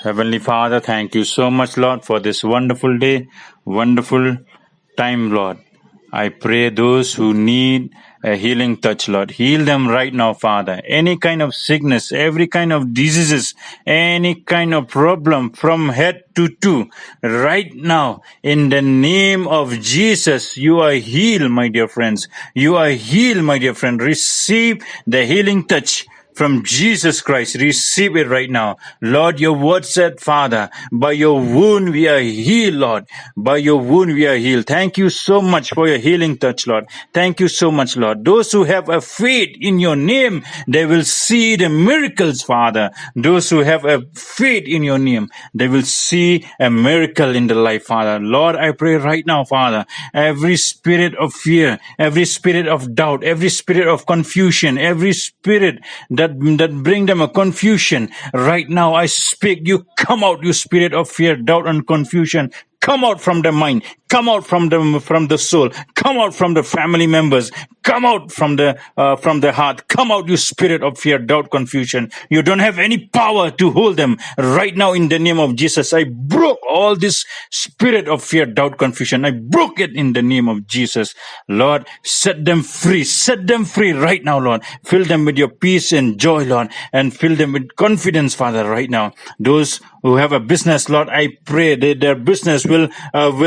Heavenly Father, thank you so much, Lord, for this wonderful day, wonderful time, Lord. I pray those who need a healing touch, Lord, heal them right now, Father. Any kind of sickness, every kind of diseases, any kind of problem from head to toe, right now, in the name of Jesus, you are healed, my dear friends. You are healed, my dear friend. Receive the healing touch from Jesus Christ. Receive it right now. Lord, your word said, Father, by your wound we are healed, Lord. By your wound we are healed. Thank you so much for your healing touch, Lord. Thank you so much, Lord. Those who have a faith in your name, they will see the miracles, Father. Those who have a faith in your name, they will see a miracle in their life, Father. Lord, I pray right now, Father, every spirit of fear, every spirit of doubt, every spirit of confusion, every spirit that bring them a confusion. Right now, I speak, you come out, you spirit of fear, doubt, and confusion. Come out from the mind. Come out from the soul. Come out from the family members. Come out from the heart. Come out, you spirit of fear, doubt, confusion. You don't have any power to hold them. Right now, in the name of Jesus, I broke all this spirit of fear, doubt, confusion. I broke it in the name of Jesus. Lord, set them free. Set them free right now, Lord. Fill them with your peace and joy, Lord, and fill them with confidence, Father, right now. Those who have a business, Lord, I pray that their business will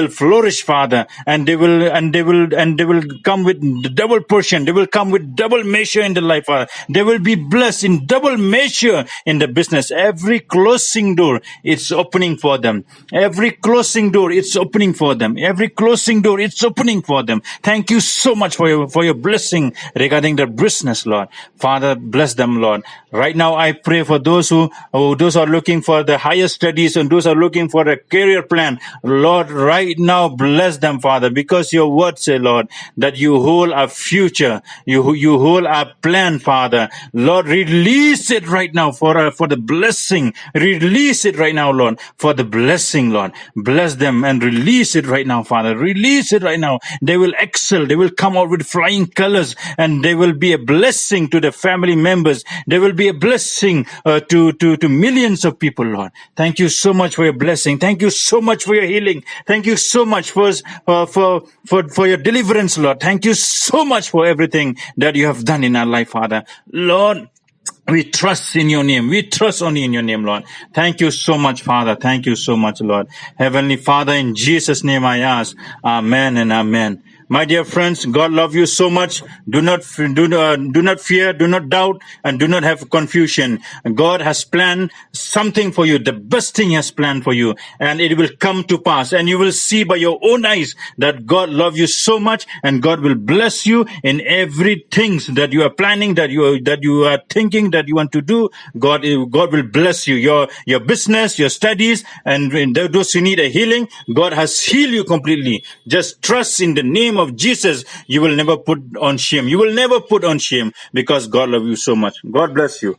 flourish, Father, and they will come with double portion. They will come with double measure in the life, Father. They will be blessed in double measure in the business. Every closing door, it's opening for them. Every closing door, it's opening for them. Every closing door, it's opening for them. Thank you so much for your blessing regarding their business, Lord. Father, bless them, Lord. Right now, I pray for those who are looking for the higher studies and those are looking for a career plan. Lord, right now, bless them, Father, because your word say, Lord, that you hold a future. You hold a plan, Father. Lord, release it right now for the blessing. Release it right now, Lord, for the blessing, Lord. Bless them and release it right now, Father. Release it right now. They will excel. They will come out with flying colors and they will be a blessing to the family members. They will be a blessing to millions of people, Lord. Thank you so much for your blessing. Thank you so much for your healing. Thank you so much for your deliverance, Lord. Thank you so much for everything that you have done in our life, Father. Lord, we trust in your name. We trust only in your name, Lord. Thank you so much, Father. Thank you so much, Lord. Heavenly Father, in Jesus' name I ask. Amen and amen. My dear friends, God love you so much. Do not fear, do not doubt, and do not have confusion. God has planned something for you. The best thing He has planned for you, and it will come to pass. And you will see by your own eyes that God loves you so much, and God will bless you in everything that you are planning, that you are thinking that you want to do. God will bless you. Your business, your studies, and those who need a healing, God has healed you completely. Just trust in the name of Jesus. You will never put on shame. You will never put on shame because God loves you so much. God bless you.